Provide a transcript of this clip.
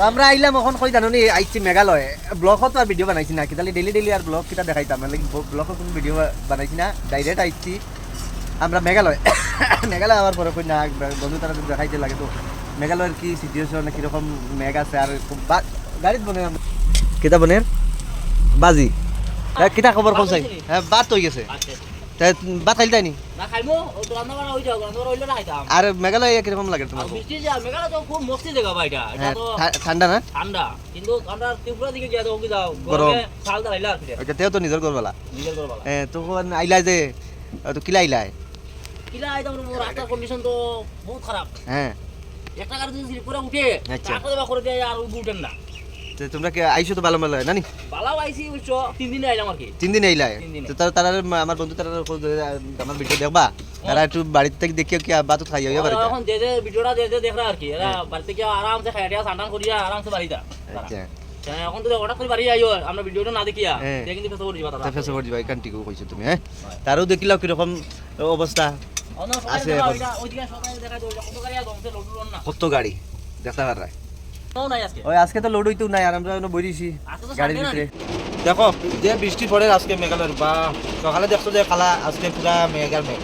তো আমরা আইলাম এখন কই জানো নি আইছি মেঘালয় ব্লগত আর ভিডিও বানাইছি না কিতালি ডেইলি আর ব্লগ কিতা দেখাইতাম মানে ব্লগত কোনো ভিডিও বানাইছি না ডাইরেক্ট আইছি আমরা মেঘালয় মেঘালয় আবার পরে কই না বন্ধু তারা দেখাইতে লাগে তো মেঘালয়ের কি সিচুয়েশন কিরকম মেঘ আছে আর গাড়িত বনে কিতা বনের বাজি কিতা খবর পৌঁছাই হ্যাঁ বাত হয়ে গেছে বাত খাইল তাই নি না খাইমো ও তো রান্না বাড়া হই যাও রান্না বাড়া হইলো না খাইতাম আর মেঘালয় কিরকম লাগে তোমার বৃষ্টি যা মেঘালয় তো খুব মস্তি জায়গা ভাই এটা এটা তো ঠান্ডা না ঠান্ডা কিন্তু আমরা ত্রিপুরা দিকে গিয়া তো ওকে যাও গরমে সাল দাঁড়াইলা আর কি ওটা তেও তো নিজের করবালা নিজের করবা তখন আইলাই যে তো কিলা আইলাই কিলা আইতাম রাস্তার কন্ডিশন তো বহুত খারাপ হ্যাঁ একটা গাড়ি যদি ত্রিপুরা উঠে আচ্ছা তারপরে বা করে দেয় আর উঠেন না তোমরা কি আইছো তো ভালো ভালো নানি বালাও আইছি বুঝছো 3 দিনে আইলাম আর কি 3 দিন আইলাই তো তারা আমার বন্ধু তারা আমার ভিডিও দেখবা তারা একটু বাড়িতে থেকে দেখিও কি বাত খাই যাবে বাড়িতে এখন যে যে ভিডিওটা যে দেখরা আর কি এরা বাড়িতে গিয়ে আরামসে খাইয়া সান্ডান করিয়া আরামসে বাড়িতে আচ্ছা এখন তো হঠাৎ করে বাড়ি আইও আমরা ভিডিওটা না দেখিয়া দেখে কিন্তু ফেসবুক দিবা তারা ফেসবুক দিবা কান্টিকো কইছো তুমি হ্যাঁ তারও দেখিলাও কি রকম অবস্থা আছে ওইদিকে সবাই দেখা যায় কত গাড়ি আছে লোড না কত গাড়ি দেখতে পারা ও নাই আজকে ওই আজকে তো লোড হইতো নাই আর আমরা বইরিছি গাড়ির ভিতরে দেখো যে বৃষ্টি পড়ে আজকে মেঘালয়ের বা সকালে দেখছো যে কালা আজকে পুরা মেঘার মেঘ